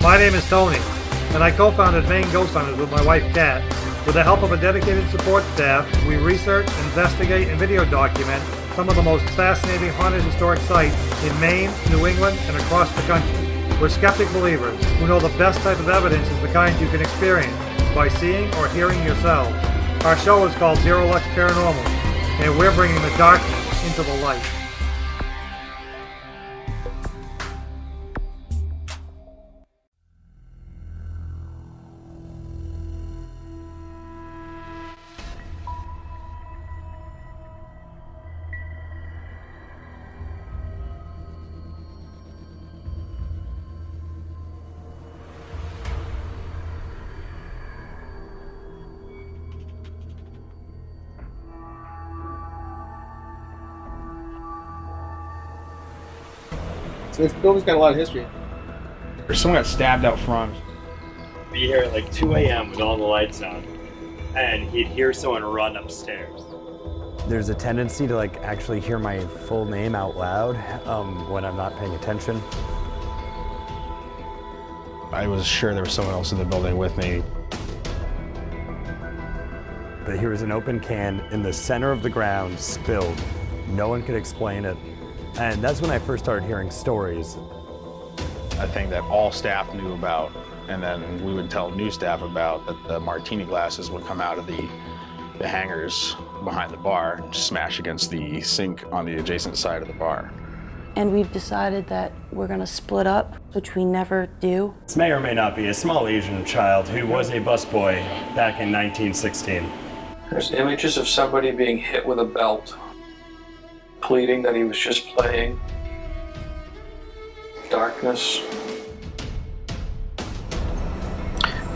My name is Tony, and I co-founded Maine Ghost Hunters with my wife Kat. With the help of a dedicated support staff, we research, investigate, and video document some of the most fascinating haunted historic sites in Maine, New England, and across the country. We're skeptic believers who know the best type of evidence is the kind you can experience by seeing or hearing yourselves. Our show is called ZeroLux Paranormal, and we're bringing the darkness into the light. So this building's got a lot of history. Someone got stabbed out front. Be here at like 2 a.m. with all the lights on, and he'd hear someone run upstairs. There's a tendency to actually hear my full name out loud when I'm not paying attention. I was sure there was someone else in the building with me. But here was an open can in the center of the ground, spilled. No one could explain it. And that's when I first started hearing stories. A thing that all staff knew about, and then we would tell new staff about, that the martini glasses would come out of the hangers behind the bar and smash against the sink on the adjacent side of the bar. And we've decided that we're gonna split up, which we never do. This may or may not be a small Asian child who was a busboy back in 1916. There's images of somebody being hit with a belt, pleading that he was just playing. Darkness.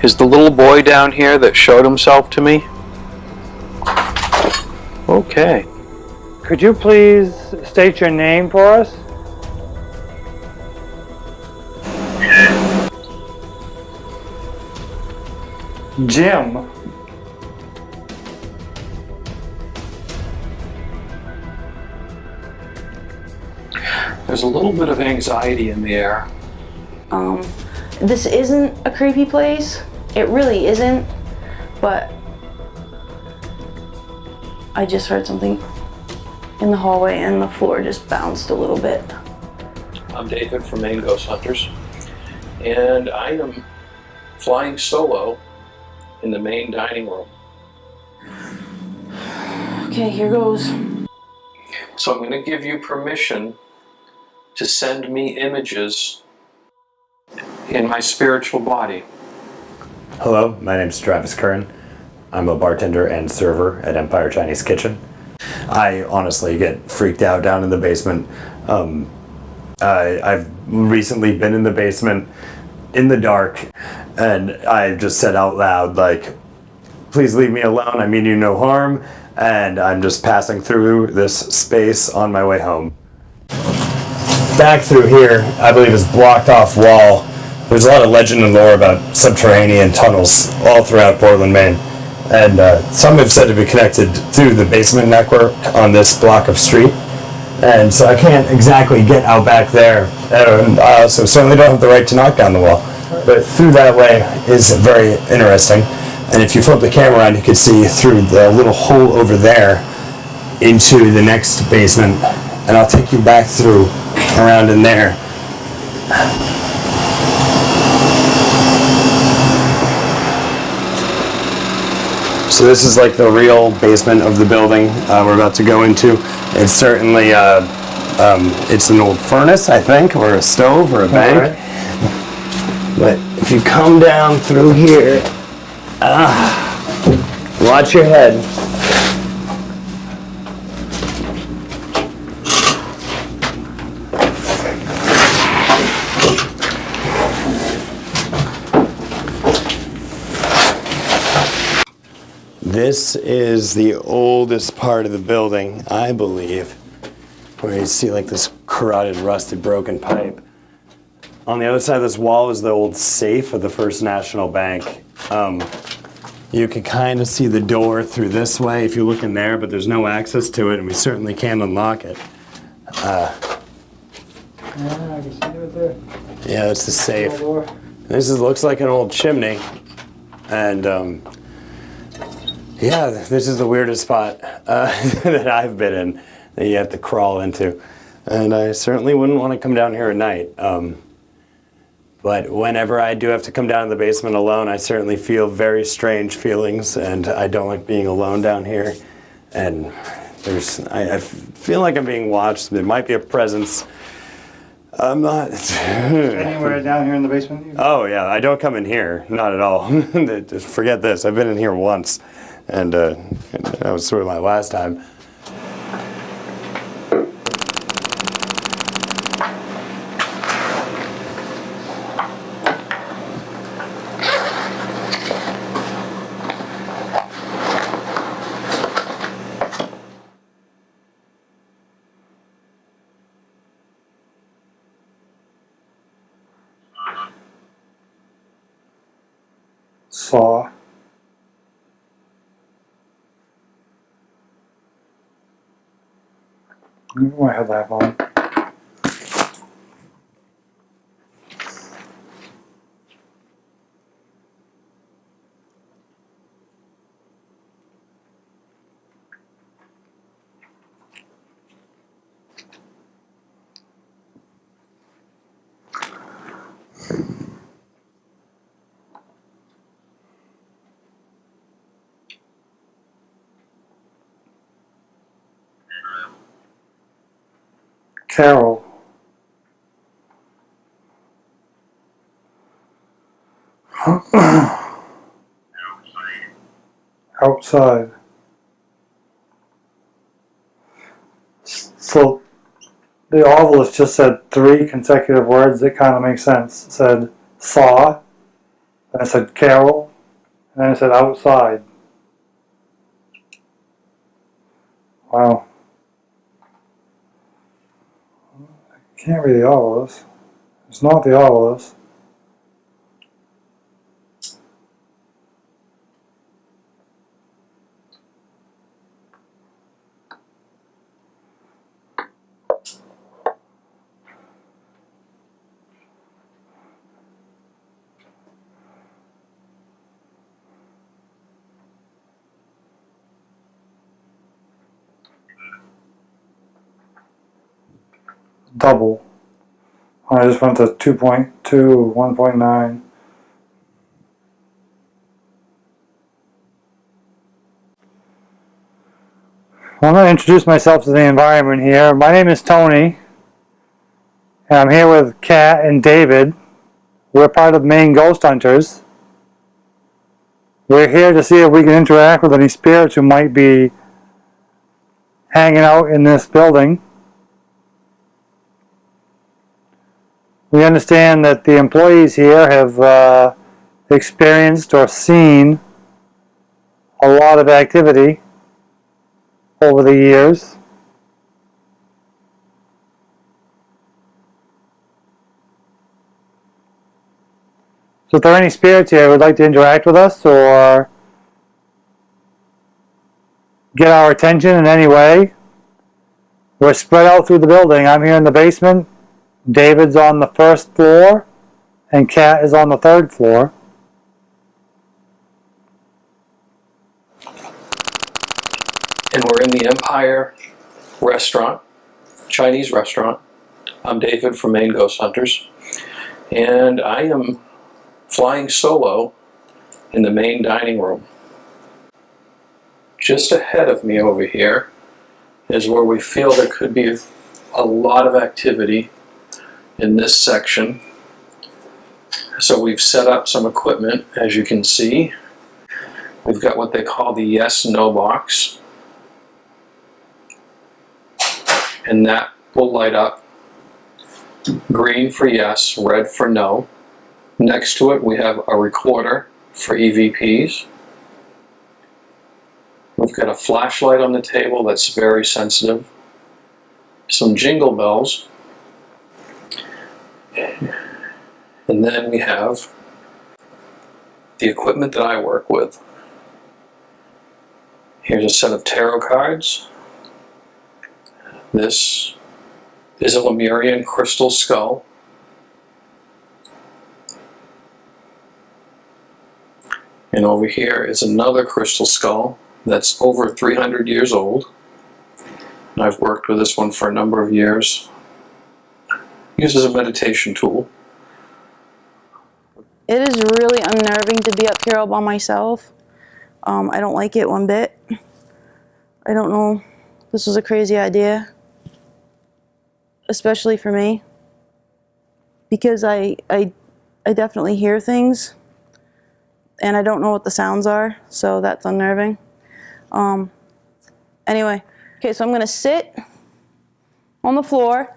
Is the little boy down here that showed himself to me? Okay. Could you please state your name for us? Jim. There's a little bit of anxiety in the air. This isn't a creepy place. It really isn't, but I just heard something in the hallway and the floor just bounced a little bit. I'm David from Maine Ghost Hunters, and I am flying solo in the main dining room. Okay, here goes. So I'm going to give you permission to send me images in my spiritual body. Hello, my name's Travis Curran. I'm a bartender and server at Empire Chinese Kitchen. I honestly get freaked out down in the basement. I've recently been in the basement in the dark, and I've just said out loud, please leave me alone, I mean you no harm, and I'm just passing through this space on my way home. Back through here, I believe, is blocked off wall. There's a lot of legend and lore about subterranean tunnels all throughout Portland, Maine. And some have said to be connected through the basement network on this block of street. And so I can't exactly get out back there. And I also certainly don't have the right to knock down the wall. But through that way is very interesting. And if you flip the camera around, you can see through the little hole over there into the next basement. And I'll take you back through around in there. So this is the real basement of the building we're about to go into. It's certainly, it's an old furnace, I think, or a stove or a bank. Right. But if you come down through here, watch your head. This is the oldest part of the building, I believe, where you see this corroded, rusted, broken pipe. On the other side of this wall is the old safe of the First National Bank. You can kind of see the door through this way if you look in there, but there's no access to it, and we certainly can't unlock it. I can see it there. Yeah, that's the safe. looks like an old chimney. And yeah, this is the weirdest spot that I've been in that you have to crawl into. And I certainly wouldn't want to come down here at night. But whenever I do have to come down to the basement alone, I certainly feel very strange feelings, and I don't like being alone down here. And I feel like I'm being watched. There might be a presence. I'm not. Anywhere down here in the basement? Oh yeah, I don't come in here, not at all. Just forget this. I've been in here once, and that was sort of my last time. Saw. I have that on. Carol. Outside. So the ovilist just said 3 consecutive words that kind of make sense. It said saw, then it said Carol, and then it said outside. Wow. Can't be the ovilist. It's not the ovilist. Double. I just went to 2.2, 1.9. I'm going to introduce myself to the environment here. My name is Tony, and I'm here with Kat and David. We're part of Maine Ghost Hunters. We're here to see if we can interact with any spirits who might be hanging out in this building. We understand that the employees here have experienced or seen a lot of activity over the years. So if there are any spirits here who would like to interact with us or get our attention in any way, we're spread out through the building. I'm here in the basement. David's on the 1st floor, and Kat is on the 3rd floor. And we're in the Empire restaurant, Chinese restaurant. I'm David from Maine Ghost Hunters, and I am flying solo in the main dining room. Just ahead of me over here is where we feel there could be a lot of activity in this section. So we've set up some equipment, as you can see. We've got what they call the yes/no box, and that will light up green for yes, red for no. Next to it we have a recorder for EVPs. We've got a flashlight on the table that's very sensitive, some jingle bells, and then we have the equipment that I work with. Here's a set of tarot cards. This is a Lemurian crystal skull. And over here is another crystal skull that's over 300 years old. And I've worked with this one for a number of years. Used as a meditation tool. It is really unnerving to be up here all by myself. I don't like it one bit. I don't know. This was a crazy idea. Especially for me. Because I definitely hear things. And I don't know what the sounds are. So that's unnerving. Anyway. Okay, so I'm going to sit on the floor.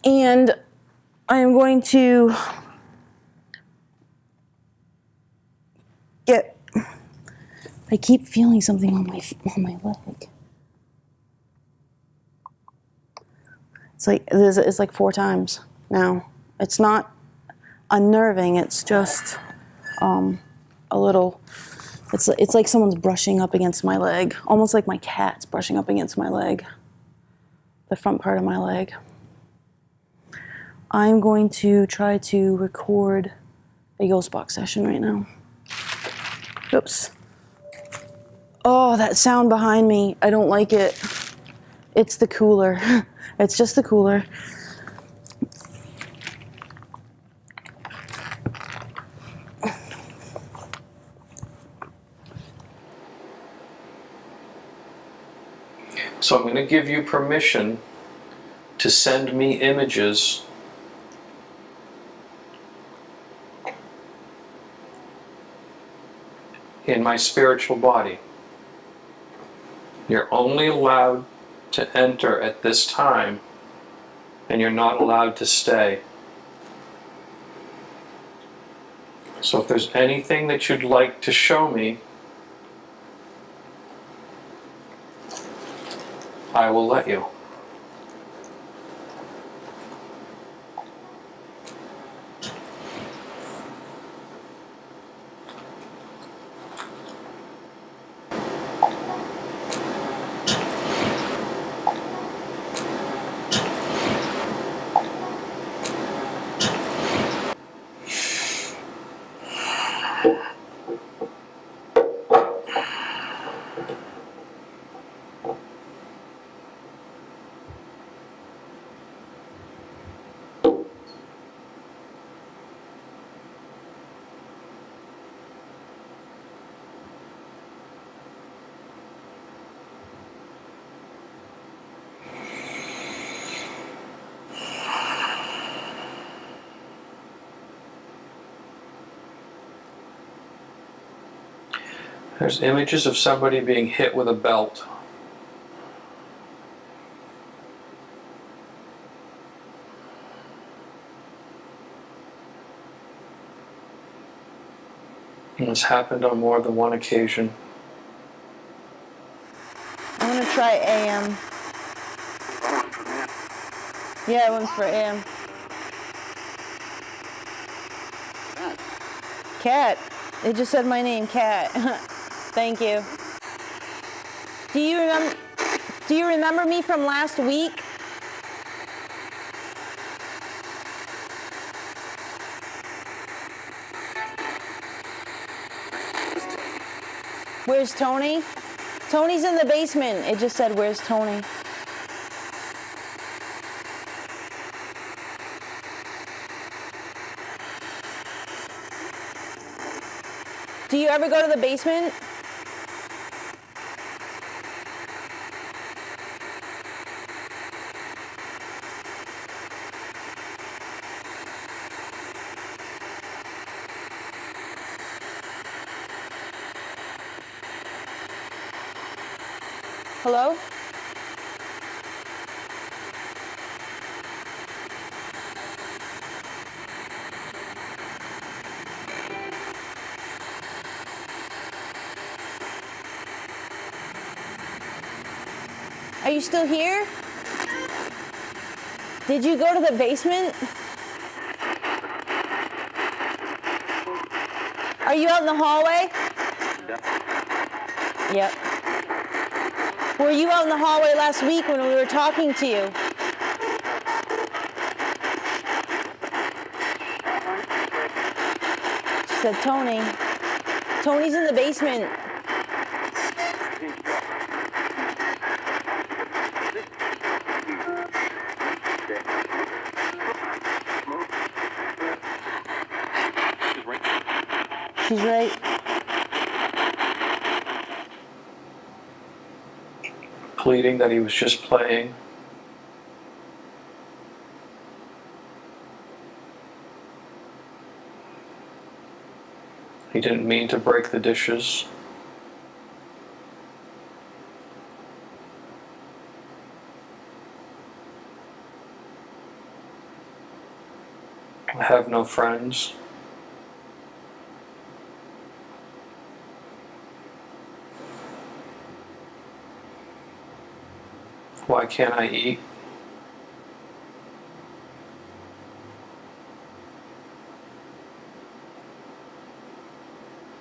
And I am going to I keep feeling something on my leg. It's like 4 times now. It's not unnerving. It's just a little. It's like someone's brushing up against my leg, almost like my cat's brushing up against my leg, the front part of my leg. I'm going to try to record a ghost box session right now. Oops. Oh, that sound behind me. I don't like it. It's the cooler. It's just the cooler. So I'm going to give you permission to send me images in my spiritual body. You're only allowed to enter at this time, and you're not allowed to stay. So if there's anything that you'd like to show me, I will let you. There's images of somebody being hit with a belt. And it's happened on more than one occasion. I'm gonna try AM. Yeah, I went for AM. Cat. It just said my name, Cat. Thank you. Do you remember me from last week? Where's Tony? Tony's in the basement. It just said, where's Tony? Do you ever go to the basement? Hello? Are you still here? Did you go to the basement? Are you out in the hallway? Yep. Were you out in the hallway last week when we were talking to you? She said, Tony. Tony's in the basement. She's right. Pleading that he was just playing. He didn't mean to break the dishes. I have no friends. Why can't I eat?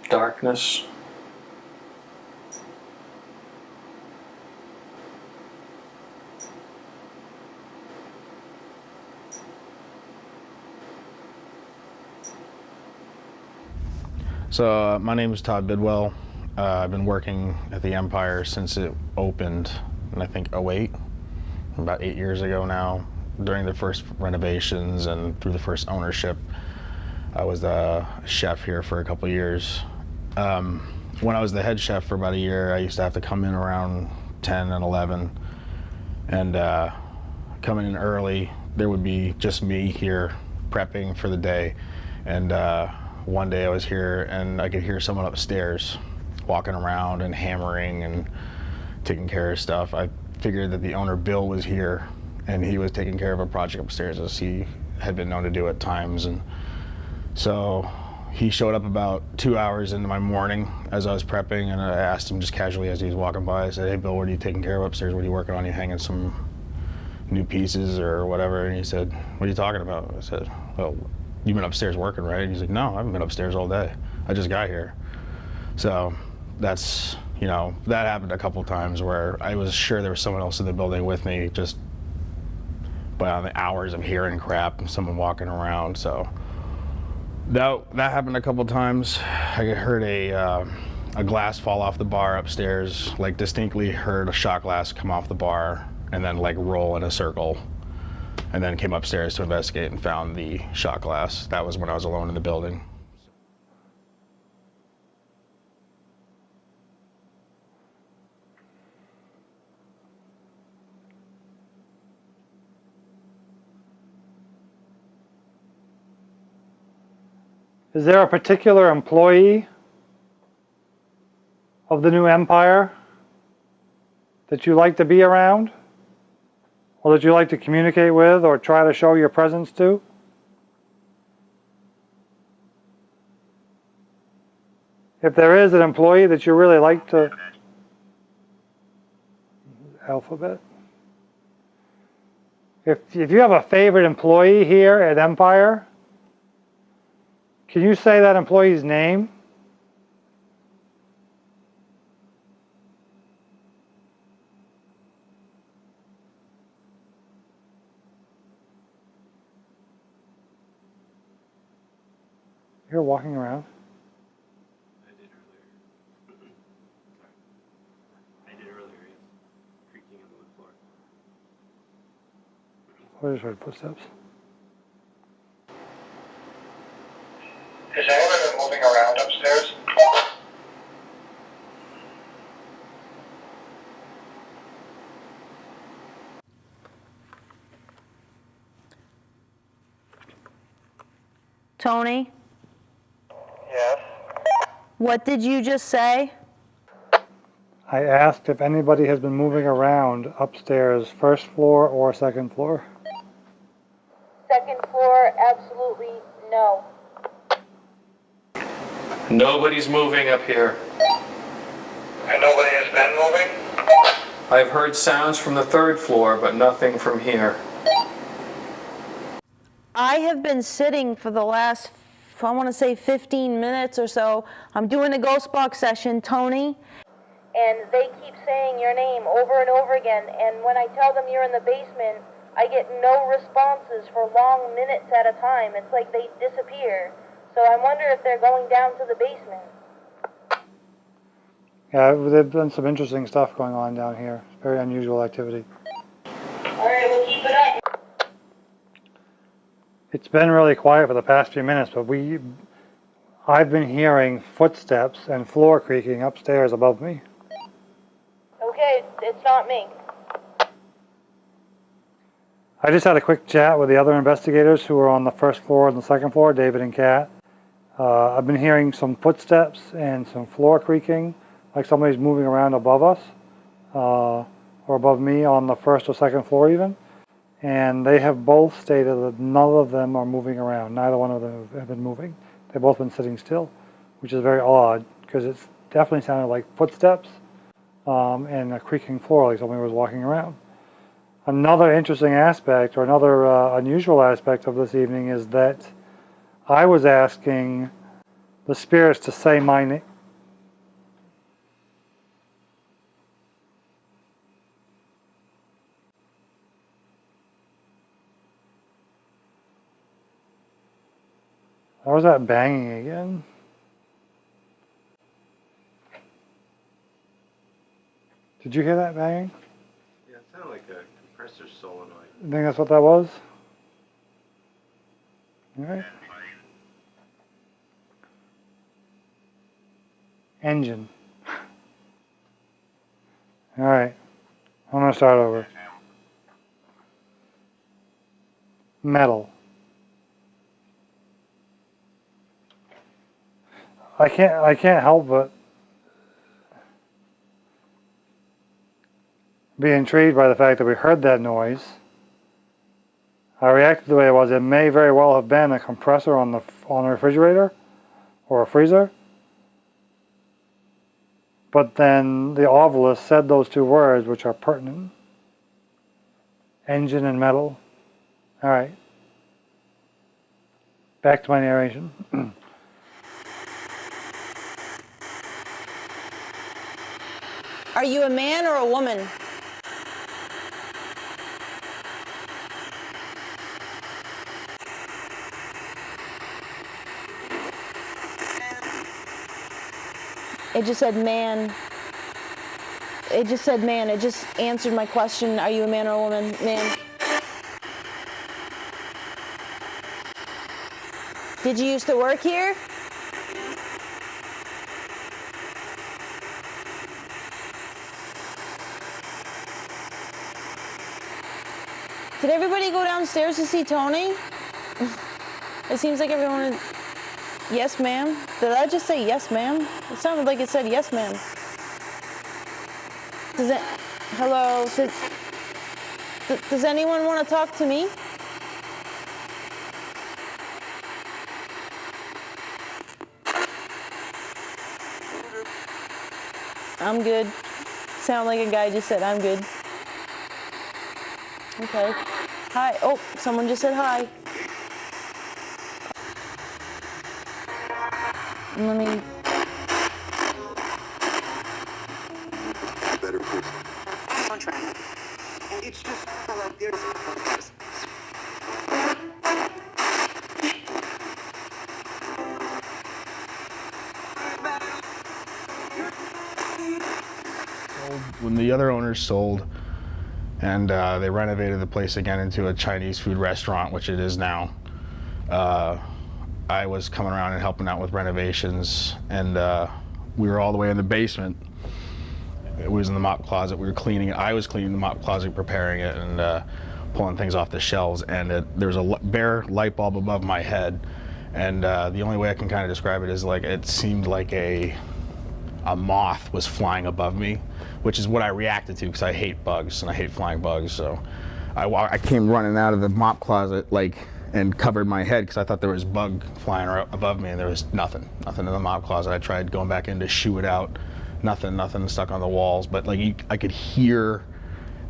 Darkness. So my name is Todd Bidwell. I've been working at the Empire since it opened in I think '08, about 8 years ago now. During the first renovations and through the first ownership, I was the chef here for a couple of years. When I was the head chef for about a year, I used to have to come in around 10 and 11, and coming in early, there would be just me here prepping for the day. And one day I was here and I could hear someone upstairs walking around and hammering and taking care of stuff. I figured that the owner, Bill, was here and he was taking care of a project upstairs, as he had been known to do at times. And so he showed up about 2 hours into my morning as I was prepping, and I asked him just casually as he was walking by, I said, "Hey Bill, what are you taking care of upstairs? What are you working on? You hanging some new pieces or whatever?" And he said, "What are you talking about?" I said, "Well, you've been upstairs working, right?" And he's like, "No, I haven't been upstairs all day. I just got here." So that's, you know, that happened a couple times where I was sure there was someone else in the building with me, just by on the hours of hearing crap and someone walking around. So that happened a couple times. I heard a glass fall off the bar upstairs, like distinctly heard a shot glass come off the bar and then like roll in a circle, and then came upstairs to investigate and found the shot glass. That was when I was alone in the building. Is there a particular employee of the new Empire that you like to be around, or that you like to communicate with or try to show your presence to? If there is an employee that you really like to... Alphabet. If you have a favorite employee here at Empire, can you say that employee's name? You're walking around. I did earlier, yes. Creaking on the wood floor. I just heard footsteps. Is anyone moving around upstairs? Tony, Yes. what did you just say? I asked if anybody has been moving around upstairs, first floor or second floor. Second floor, absolutely no. Nobody's moving up here. And nobody has been moving? I've heard sounds from the third floor, but nothing from here. I have been sitting for the last, I want to say 15 minutes or so. I'm doing a ghost box session, Tony, and they keep saying your name over and over again, and when I tell them you're in the basement, I get no responses for long minutes at a time. It's like they disappear. So I wonder if they're going down to the basement. Yeah, there's been some interesting stuff going on down here. Very unusual activity. Alright, we'll keep it up. It's been really quiet for the past few minutes, but I've been hearing footsteps and floor creaking upstairs above me. Okay, it's not me. I just had a quick chat with the other investigators who were on the first floor and the second floor, David and Kat. I've been hearing some footsteps and some floor creaking, like somebody's moving around above us, or above me on the first or second floor even. And they have both stated that none of them are moving around. Neither one of them have been moving. They've both been sitting still, which is very odd, because it's definitely sounded like footsteps and a creaking floor, like somebody was walking around. Another interesting aspect, or another unusual aspect of this evening, is that I was asking the spirits to say my name. Or was that banging again? Did you hear that banging? Yeah, it sounded like a compressor solenoid. You think that's what that was? All right. Engine. All right. I'm going to start over. Metal. I can't help but be intrigued by the fact that we heard that noise. I reacted the way it was. It may very well have been a compressor on the refrigerator or a freezer. But then the ovilist said those two words, which are pertinent. Engine and metal. All right. Back to my narration. Are you a man or a woman? It just said man. It just said man. It just answered my question. Are you a man or a woman? Man. Did you used to work here? Did everybody go downstairs to see Tony? It seems like everyone... Yes, ma'am. Did I just say yes, ma'am? It sounded like it said yes, ma'am. Does it... Hello? Does anyone want to talk to me? I'm good. Sound like a guy just said, I'm good. Okay. Hi. Oh, someone just said hi. Let me... Better contract. It's just When the other owners sold and they renovated the place again into a Chinese food restaurant, which it is now, I was coming around and helping out with renovations, and we were all the way in the basement. It was in the mop closet. We were cleaning it. I was cleaning the mop closet, preparing it, and pulling things off the shelves, and there was a bare light bulb above my head, and the only way I can kind of describe it is like it seemed like a moth was flying above me, which is what I reacted to because I hate bugs and I hate flying bugs. So I came running out of the mop closet and covered my head because I thought there was a bug flying above me, and there was nothing in the mop closet. I tried going back in to shoo it out. Nothing stuck on the walls, but like I could hear,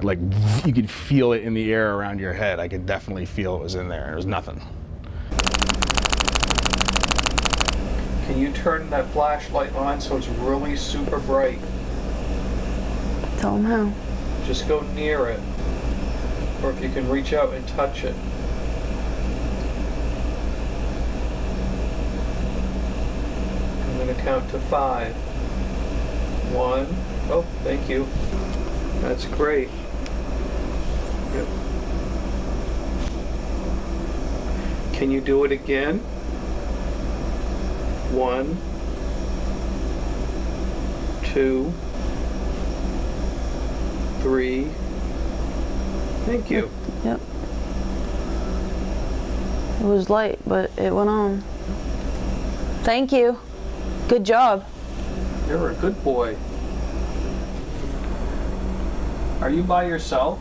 like you could feel it in the air around your head. I could definitely feel it was in there. There was nothing. Can you turn that flashlight on so it's really super bright? Tell them how. Just go near it. Or if you can reach out and touch it. I'm going to count to 5. 1. Oh, thank you. That's great. Yep. Can you do it again? 1, 2, 3. Thank you. Yep. It was light, but it went on. Thank you. Good job. You're a good boy. Are you by yourself?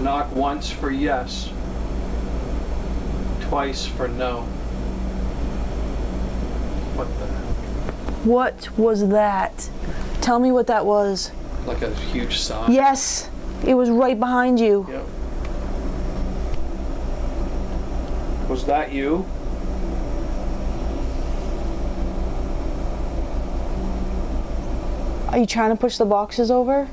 Knock once for yes. Twice for no. What the? What was that? Tell me what that was. Like a huge sign? Yes. It was right behind you. Yep. Was that you? Are you trying to push the boxes over?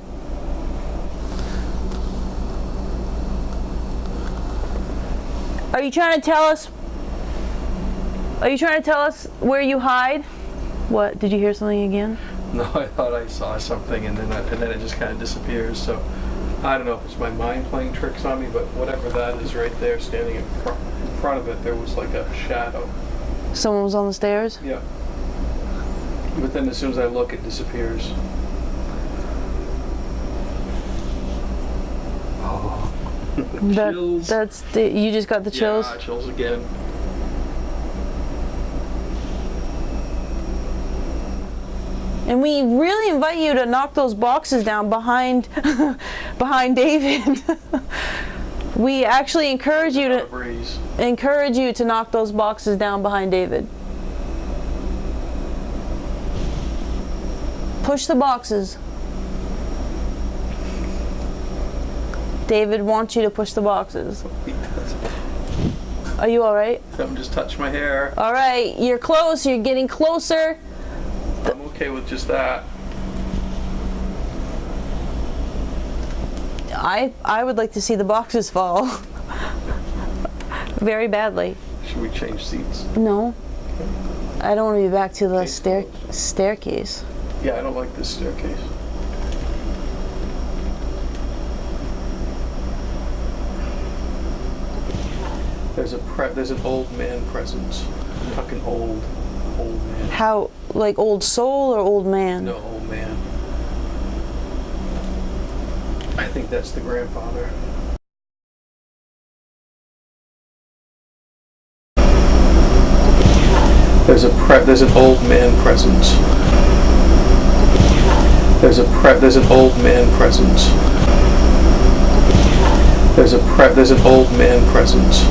Are you trying to tell us? Are you trying to tell us where you hide? What? Did you hear something again? No, I thought I saw something, and then it just kind of disappears. So I don't know if it's my mind playing tricks on me, but whatever that is right there, standing in front of it, there was like a shadow. Someone was on the stairs? Yeah. But then as soon as I look, it disappears. Oh, chills. You just got the chills? Yeah, chills again. And we really invite you to knock those boxes down behind David. We actually encourage you to knock those boxes down behind David. Push the boxes. David wants you to push the boxes. Are you all right? Something just touched my hair. All right, you're close. You're getting closer. I'm okay with just that. I would like to see the boxes fall. Very badly. Should we change seats? No. I don't want to be back to the staircase. Yeah, I don't like this staircase. There's an old man presence. Fucking old man. How, like old soul or old man? No, old man. I think that's the grandfather. There's an old man presence. There's an old man presence. There's an old man presence.